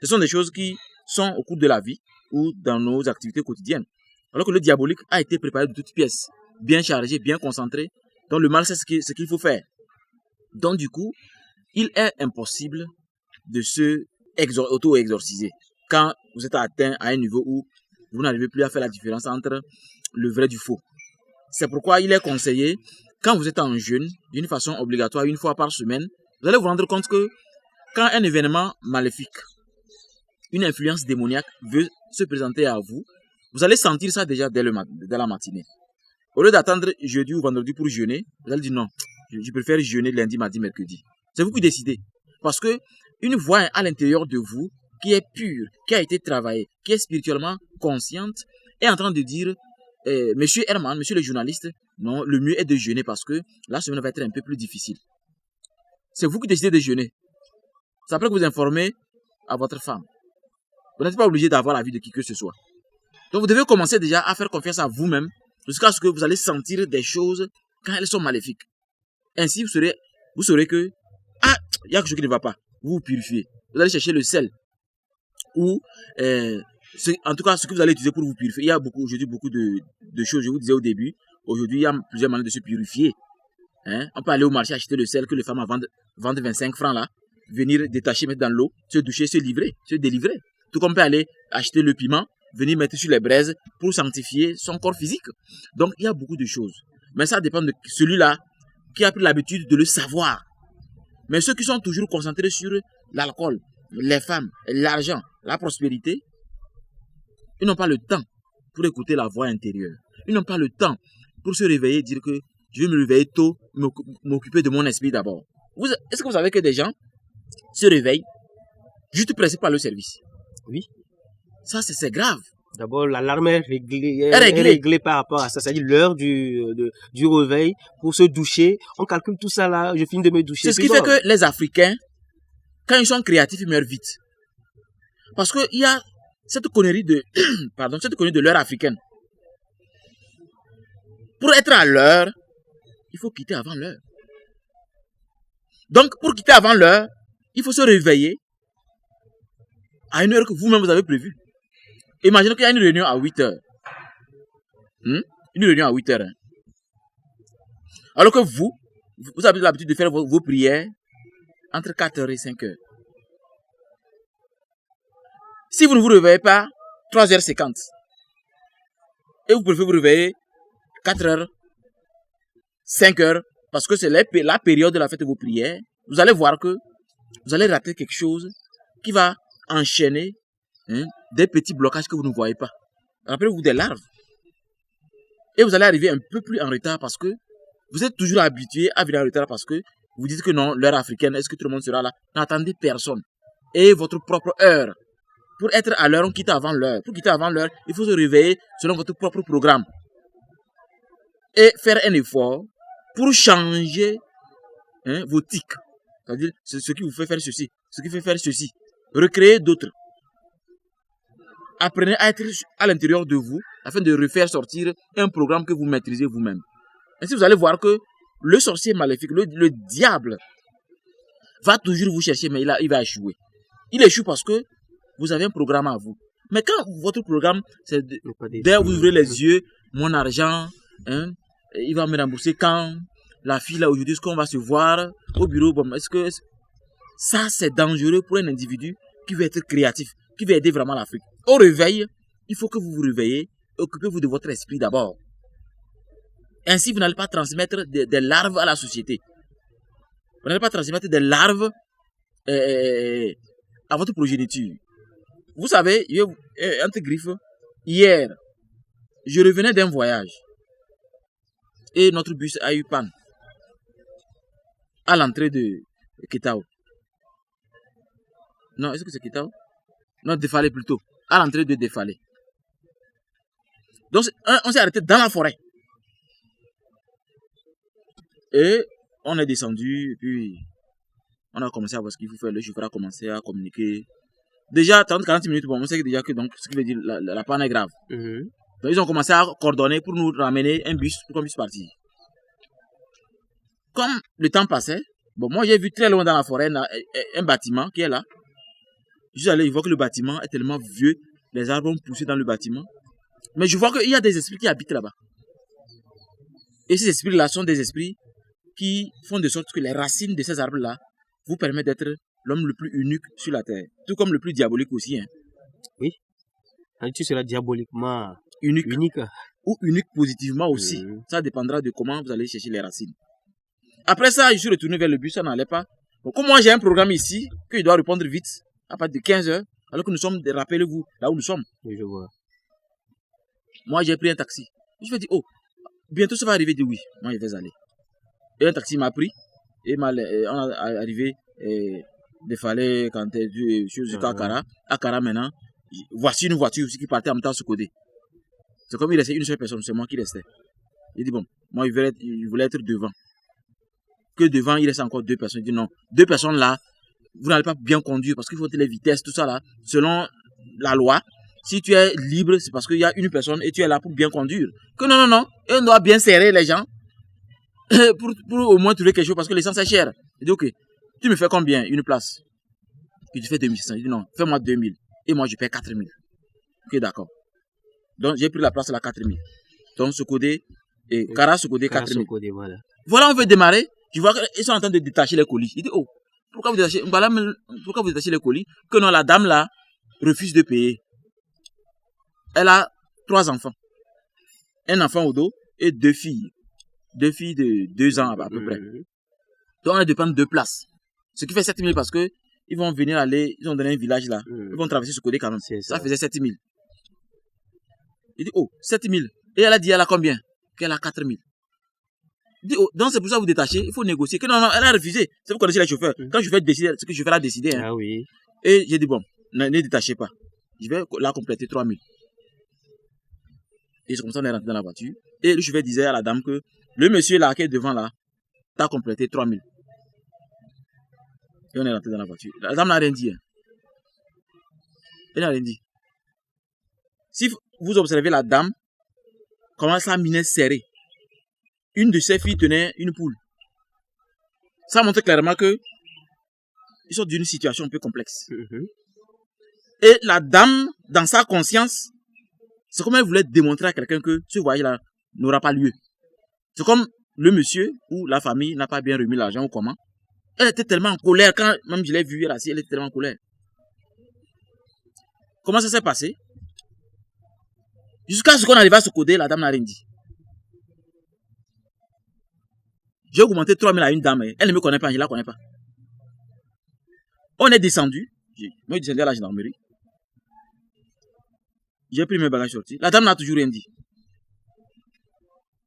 ce sont des choses qui sont au cours de la vie ou dans nos activités quotidiennes. Alors que le diabolique a été préparé de toutes pièces, bien chargé, bien concentré. Donc le mal, c'est ce qu'il faut faire. Donc du coup, il est impossible de se auto-exorciser quand vous êtes atteint à un niveau où vous n'arrivez plus à faire la différence entre le vrai du faux. C'est pourquoi il est conseillé, quand vous êtes en jeûne, d'une façon obligatoire, une fois par semaine, vous allez vous rendre compte que quand un événement maléfique, une influence démoniaque veut se présenter à vous, vous allez sentir ça déjà dès la matinée. Au lieu d'attendre jeudi ou vendredi pour jeûner, vous allez dire non, je préfère jeûner lundi, mardi, mercredi. C'est vous qui décidez. Parce que une voix à l'intérieur de vous qui est pure, qui a été travaillée, qui est spirituellement consciente, est en train de dire, Monsieur Herman, monsieur le journaliste, non, le mieux est de jeûner parce que la semaine va être un peu plus difficile. C'est vous qui décidez de jeûner. C'est après que vous informez à votre femme. Vous n'êtes pas obligé d'avoir l'avis de qui que ce soit. Donc vous devez commencer déjà à faire confiance à vous-même jusqu'à ce que vous allez sentir des choses quand elles sont maléfiques. Ainsi, vous saurez que il y a quelque chose qui ne va pas. Vous vous purifiez. Vous allez chercher le sel. Ou, en tout cas, ce que vous allez utiliser pour vous purifier. Il y a aujourd'hui beaucoup de choses. Je vous disais au début, aujourd'hui, il y a plusieurs manières de se purifier. On peut aller au marché acheter le sel que les femmes vendent 25 francs là. Venir détacher, mettre dans l'eau, se doucher, se délivrer. Tout comme on peut aller acheter le piment, venir mettre sur les braises pour sanctifier son corps physique. Donc, il y a beaucoup de choses. Mais ça dépend de celui-là qui a pris l'habitude de le savoir. Mais ceux qui sont toujours concentrés sur l'alcool, les femmes, l'argent, la prospérité, ils n'ont pas le temps pour écouter la voix intérieure. Ils n'ont pas le temps pour se réveiller et dire que je vais me réveiller tôt, m'occuper de mon esprit d'abord. Est-ce que vous savez que des gens se réveillent juste pressés par le service? Oui. Ça, c'est grave. D'abord, l'alarme est réglée, Est réglée. par rapport à ça. C'est-à-dire l'heure du réveil pour se doucher. On calcule tout ça là. Je finis de me doucher. C'est ce puis qui fait bon. que les Africains, quand ils sont créatifs, ils meurent vite. Parce qu'il y a cette connerie de, cette connerie de l'heure africaine. Pour être à l'heure, il faut quitter avant l'heure. Donc, pour quitter avant l'heure, il faut se réveiller à une heure que vous-même vous avez prévue. Imaginez qu'il y a une réunion à 8 heures. Une réunion à 8 heures. Hein. Alors que vous avez l'habitude de faire vos prières entre 4 heures et 5 heures. Si vous ne vous réveillez pas, 3h50. Et vous préférez vous réveiller 4 heures, 5 heures, parce que c'est la période de la fête de vos prières, vous allez voir que vous allez rater quelque chose qui va enchaîner des petits blocages que vous ne voyez pas. Rappelez-vous des larves. Et vous allez arriver un peu plus en retard parce que vous êtes toujours habitué à venir en retard parce que vous dites que non, l'heure africaine, est-ce que tout le monde sera là? N'attendez personne. Et votre propre heure. Pour être à l'heure, on quitte avant l'heure. Pour quitter avant l'heure, il faut se réveiller selon votre propre programme. Et faire un effort pour changer vos tics. C'est-à-dire, c'est ce qui vous fait faire ceci, ce qui fait faire ceci. Recréer d'autres. Apprenez à être à l'intérieur de vous afin de refaire sortir un programme que vous maîtrisez vous-même. Ainsi, vous allez voir que le sorcier maléfique, le diable, va toujours vous chercher, mais il va échouer. Il échoue parce que vous avez un programme à vous. Mais quand votre programme, c'est dès que vous ouvrez les yeux, mon argent, il va me rembourser quand la fille là aujourd'hui, est-ce qu'on va se voir au bureau? Bon, est-ce que ça c'est dangereux pour un individu qui veut être créatif, qui veut aider vraiment l'Afrique? Au réveil, il faut que vous vous réveillez, occupez-vous de votre esprit d'abord. Ainsi, vous n'allez pas transmettre des larves à la société. Vous n'allez pas transmettre des larves à votre progéniture. Vous savez, entre griffes, hier, je revenais d'un voyage et notre bus a eu panne à l'entrée de Ketao. Non, est-ce que c'est Ketao? Non, Défalé plutôt. À l'entrée de Défalé. Donc, on s'est arrêté dans la forêt. Et on est descendu, et puis on a commencé à voir ce qu'il faut faire. Le chauffeur a commencé à communiquer. Déjà, 30-40 minutes, bon, on sait déjà que donc, ce qui veut dire la panne est grave. Donc, ils ont commencé à coordonner pour nous ramener un bus pour qu'on puisse partir. Comme le temps passait, bon, moi j'ai vu très loin dans la forêt un bâtiment qui est là. Je suis allé, je vois que le bâtiment est tellement vieux, les arbres ont poussé dans le bâtiment. Mais je vois qu'il y a des esprits qui habitent là-bas. Et ces esprits-là sont des esprits qui font de sorte que les racines de ces arbres-là vous permettent d'être l'homme le plus unique sur la terre. Tout comme le plus diabolique aussi. Hein. Oui. Tu seras diaboliquement unique. Ou unique positivement aussi. Ça dépendra de comment vous allez chercher les racines. Après ça, je suis retourné vers le bus, ça n'allait pas. Bon, comme moi j'ai un programme ici, que je dois répondre vite, à partir de 15 heures, alors que nous sommes, rappelez-vous, là où nous sommes. Oui, je vois. Moi j'ai pris un taxi. Je me dis, oh, bientôt ça va arriver, de oui. Moi je vais aller. Et un taxi m'a pris, et on est arrivé, Défalé, quand tu es jusqu'à Akara. Akara maintenant, voici une voiture aussi qui partait en même temps sur côté. C'est comme il restait une seule personne, c'est moi qui restais. Il dit bon, moi il voulait être devant. Que devant il reste encore deux personnes. Il dit non, deux personnes là, vous n'allez pas bien conduire parce qu'il faut les vitesses, tout ça là. Selon la loi, si tu es libre, c'est parce qu'il y a une personne et tu es là pour bien conduire. Que non, et on doit bien serrer les gens pour au moins trouver quelque chose parce que l'essence est chère. Il dit ok, tu me fais combien une place? Et tu fais 2600. Il dit non, fais-moi 2000 et moi je paie 4000. Ok, d'accord. Donc j'ai pris la place à la 4000. Donc Sokodé et Kara Sokodé 4000. Voilà, on veut démarrer. Tu vois qu'ils sont en train de détacher les colis. Il dit oh, pourquoi vous détachez les colis? Que non, la dame là refuse de payer. Elle a 3 enfants. Un enfant au dos et 2 filles. 2 filles de 2 ans à peu près. Donc on dépend de 2 places. Ce qui fait 7000 parce que ils vont venir aller, ils ont donné un village là. Ils vont traverser ce côté quand même. Ça faisait 7000. Il dit oh, 7000. Et elle a dit elle a combien? Qu'elle a 4000. Il dit oh, donc c'est pour ça que vous détachez, il faut négocier. Que non, elle a refusé. C'est vous connaissez les chauffeurs. Quand je vais décider, ce que je vais la décider. Hein. Ah oui. Et j'ai dit bon, ne détachez pas. Je vais la compléter 3000. Et c'est comme ça qu'on est rentré dans la voiture. Et le chauffeur disait à la dame que le monsieur là qui est devant là, t'as complété 3000. Et on est rentré dans la voiture. La dame n'a rien dit. Hein. Elle n'a rien dit. Si vous observez la dame, comment ça minait serré. Une de ses filles tenait une poule. Ça montre clairement que ils sont d'une situation un peu complexe. Et la dame, dans sa conscience, c'est comme elle voulait démontrer à quelqu'un que ce voyage-là n'aura pas lieu. C'est comme le monsieur ou la famille n'a pas bien remis l'argent ou comment. Elle était tellement en colère, quand même je l'ai vue, elle était tellement en colère. Comment ça s'est passé? Jusqu'à ce qu'on arrive à se coder, la dame n'a rien dit. J'ai augmenté 3000 à une dame, elle ne me connaît pas, je ne la connais pas. On est descendu, moi je descendu à la gendarmerie. J'ai pris mes bagages sortis. La dame n'a toujours rien dit.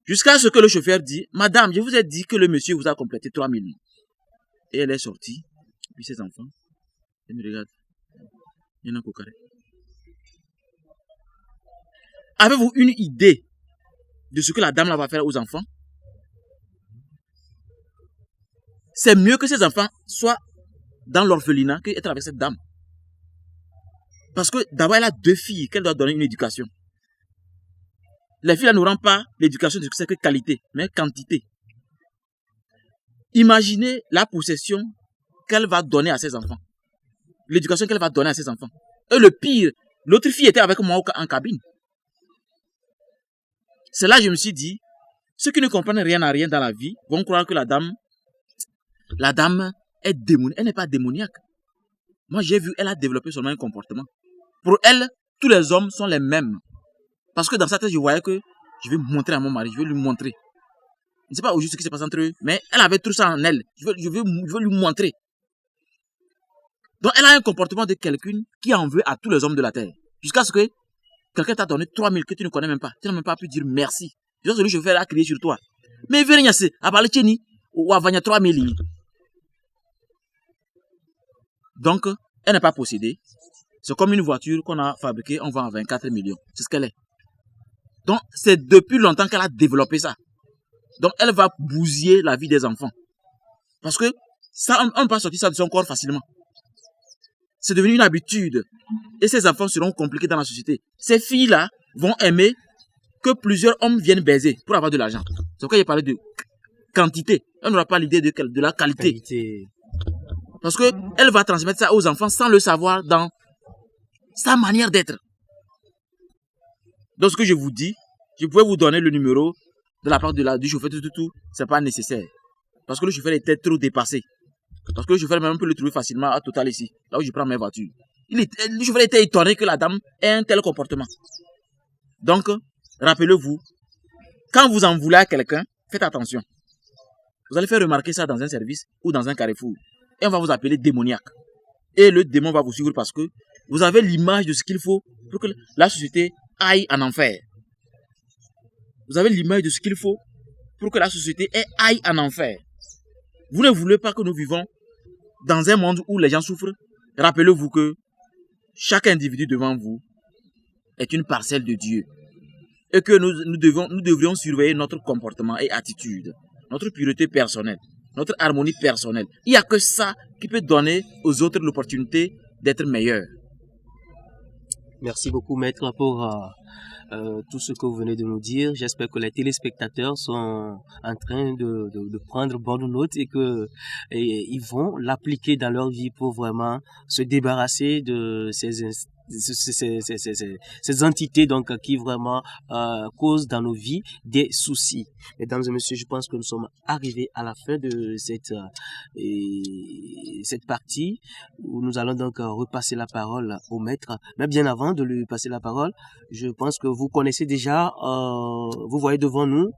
Jusqu'à ce que le chauffeur dit, madame, je vous ai dit que le monsieur vous a complété 3000. Et elle est sortie, puis ses enfants, elle me regarde. Il y en a qu'au carré. Avez-vous une idée de ce que la dame là va faire aux enfants? C'est mieux que ces enfants soient dans l'orphelinat qu'être avec cette dame. Parce que d'abord, elle a 2 filles qu'elle doit donner une éducation. Les filles n'auront pas l'éducation de ce que c'est que qualité, mais quantité. Imaginez la possession qu'elle va donner à ses enfants. L'éducation qu'elle va donner à ses enfants. Et le pire, l'autre fille était avec moi en cabine. C'est là que je me suis dit, ceux qui ne comprennent rien à rien dans la vie vont croire que la dame est démoniaque. Elle n'est pas démoniaque. Moi, j'ai vu, elle a développé seulement un comportement. Pour elle, tous les hommes sont les mêmes. Parce que dans sa tête, je voyais que je vais montrer à mon mari, je vais lui montrer. Je ne sais pas au juste ce qui se passe entre eux, mais elle avait tout ça en elle. Je veux lui montrer. Donc, elle a un comportement de quelqu'un qui en veut à tous les hommes de la terre. Jusqu'à ce que quelqu'un t'a donné 3000 que tu ne connais même pas. Tu n'as même pas pu dire merci. Jusqu'à ce que le chauffeur a crié sur toi. Mais viens ici, à parler de Tchéni, ou à Vanya 3000. Donc, elle n'est pas possédée. C'est comme une voiture qu'on a fabriquée, on vend à 24 millions. C'est ce qu'elle est. Donc, c'est depuis longtemps qu'elle a développé ça. Donc, elle va bousiller la vie des enfants. Parce que ça, on ne peut pas sortir ça de son corps facilement. C'est devenu une habitude. Et ces enfants seront compliqués dans la société. Ces filles-là vont aimer que plusieurs hommes viennent baiser pour avoir de l'argent. C'est pourquoi j'ai parlé de quantité. Elle n'aura pas l'idée de la qualité. Parce que elle va transmettre ça aux enfants sans le savoir dans sa manière d'être. Donc ce que je vous dis, je pouvais vous donner le numéro de la part du chauffeur, tout, c'est pas nécessaire. Parce que le chauffeur était trop dépassé. Parce que le chauffeur même peut le trouver facilement à Total ici, là où je prends mes voitures. Le chauffeur était étonné que la dame ait un tel comportement. Donc, rappelez-vous, quand vous en voulez à quelqu'un, faites attention. Vous allez faire remarquer ça dans un service ou dans un carrefour. Et on va vous appeler démoniaque. Et le démon va vous suivre parce que vous avez l'image de ce qu'il faut pour que la société aille en enfer. Vous avez l'image de ce qu'il faut pour que la société aille en enfer. Vous ne voulez pas que nous vivons dans un monde où les gens souffrent. Rappelez-vous que chaque individu devant vous est une parcelle de Dieu. Et que nous devrions surveiller notre comportement et attitude, notre pureté personnelle, notre harmonie personnelle. Il n'y a que ça qui peut donner aux autres l'opportunité d'être meilleurs. Merci beaucoup, maître, pour tout ce que vous venez de nous dire. J'espère que les téléspectateurs sont en train de prendre bonne note et ils vont l'appliquer dans leur vie pour vraiment se débarrasser de ces entités donc qui vraiment causent dans nos vies des soucis. Mesdames et messieurs, je pense que nous sommes arrivés à la fin de cette partie où nous allons donc repasser la parole au maître. Mais bien avant de lui passer la parole, je pense que vous connaissez déjà, vous voyez devant nous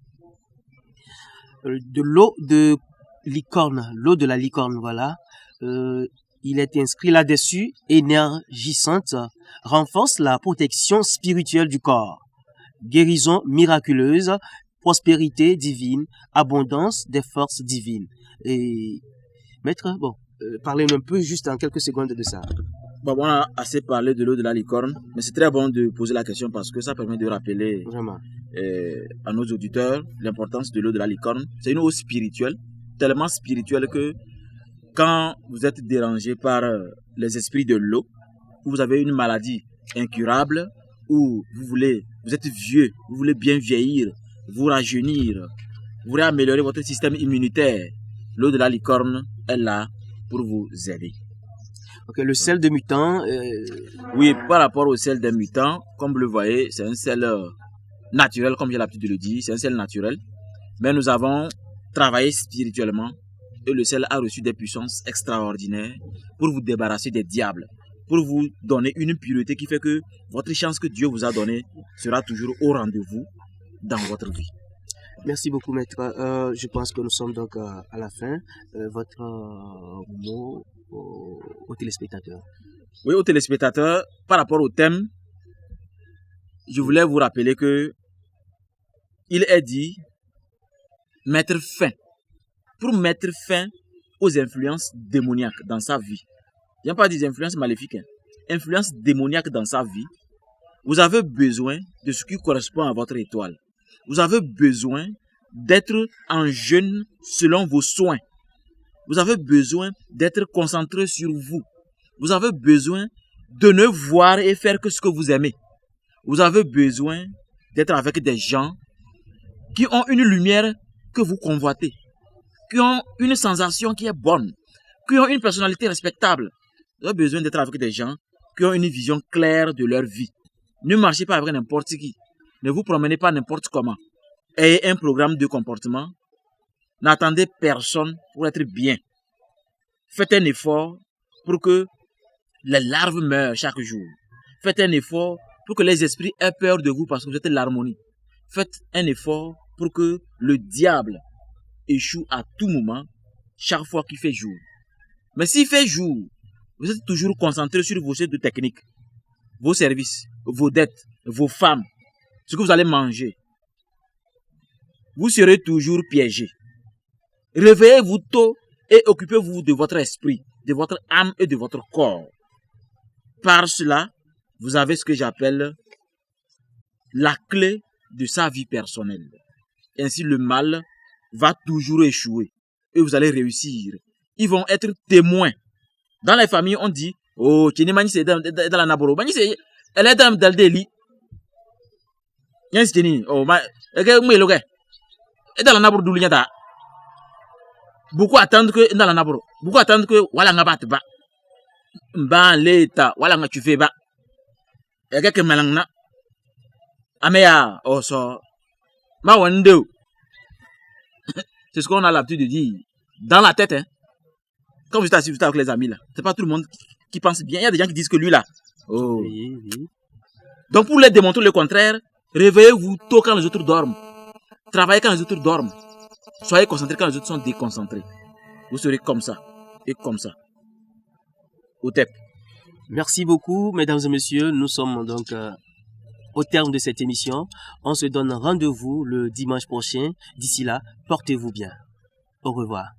de l'eau de licorne, l'eau de la licorne, voilà. Il est inscrit là-dessus, énergisante, renforce la protection spirituelle du corps, guérison miraculeuse, prospérité divine, abondance des forces divines. Et maître, bon, parlez un peu juste en quelques secondes de ça. Bon, on a assez parlé de l'eau de la licorne, mais c'est très bon de poser la question parce que ça permet de rappeler Vraiment. à nos auditeurs l'importance de l'eau de la licorne. C'est une eau spirituelle, tellement spirituelle que quand vous êtes dérangé par les esprits de l'eau, ou vous avez une maladie incurable, ou vous êtes vieux, vous voulez bien vieillir, vous rajeunir, vous voulez améliorer votre système immunitaire, l'eau de la licorne est là pour vous aider. Ok, le sel de mutant. Oui, par rapport au sel des mutants, comme vous le voyez, c'est un sel naturel, comme j'ai l'habitude de le dire, c'est un sel naturel. Mais nous avons travaillé spirituellement et le sel a reçu des puissances extraordinaires pour vous débarrasser des diables, pour vous donner une pureté qui fait que votre chance que Dieu vous a donnée sera toujours au rendez-vous dans votre vie. Merci beaucoup, maître. Je pense que nous sommes donc à la fin. Votre mot aux téléspectateurs. Oui, aux téléspectateurs, par rapport au thème, je voulais vous rappeler que il est dit mettre fin. Pour mettre fin aux influences démoniaques dans sa vie. Il n'y a pas des influences maléfiques. Influences démoniaques dans sa vie. Vous avez besoin de ce qui correspond à votre étoile. Vous avez besoin d'être en jeûne selon vos soins. Vous avez besoin d'être concentré sur vous. Vous avez besoin de ne voir et faire que ce que vous aimez. Vous avez besoin d'être avec des gens qui ont une lumière que vous convoitez, qui ont une sensation qui est bonne, qui ont une personnalité respectable. Vous avez besoin d'être avec des gens qui ont une vision claire de leur vie. Ne marchez pas avec n'importe qui. Ne vous promenez pas n'importe comment. Ayez un programme de comportement. N'attendez personne pour être bien. Faites un effort pour que les larves meurent chaque jour. Faites un effort pour que les esprits aient peur de vous parce que vous êtes l'harmonie. Faites un effort pour que le diable échoue à tout moment, chaque fois qu'il fait jour. Mais s'il fait jour, vous êtes toujours concentré sur vos deux techniques, vos services, vos dettes, vos femmes, ce que vous allez manger. Vous serez toujours piégé. Réveillez-vous tôt et occupez-vous de votre esprit, de votre âme et de votre corps. Par cela, vous avez ce que j'appelle la clé de sa vie personnelle. Ainsi, le mal va toujours échouer et vous allez réussir. Ils vont être témoins. Dans les familles, on dit, oh, tu n'es pas dans la naboro. Elle est dans le délit. Oh, dans la naboro d'Oulignata. Beaucoup attendent que dans la naboro. Beaucoup attendent que voilà nga bat ba. Mba l'état, voilà nga tu fais ba. Et que malangna. Ameya, oh so. Ma wando. C'est ce qu'on a l'habitude de dire. Dans la tête, hein. Quand vous êtes assis avec les amis là, c'est pas tout le monde qui pense bien. Il y a des gens qui disent que lui là. Oh. Oui, oui. Donc pour les démontrer le contraire, réveillez-vous tôt quand les autres dorment. Travaillez quand les autres dorment. Soyez concentrés quand les autres sont déconcentrés. Vous serez comme ça et comme ça. Au TEP. Merci beaucoup, mesdames et messieurs. Nous sommes donc au terme de cette émission. On se donne rendez-vous le dimanche prochain. D'ici là, portez-vous bien. Au revoir.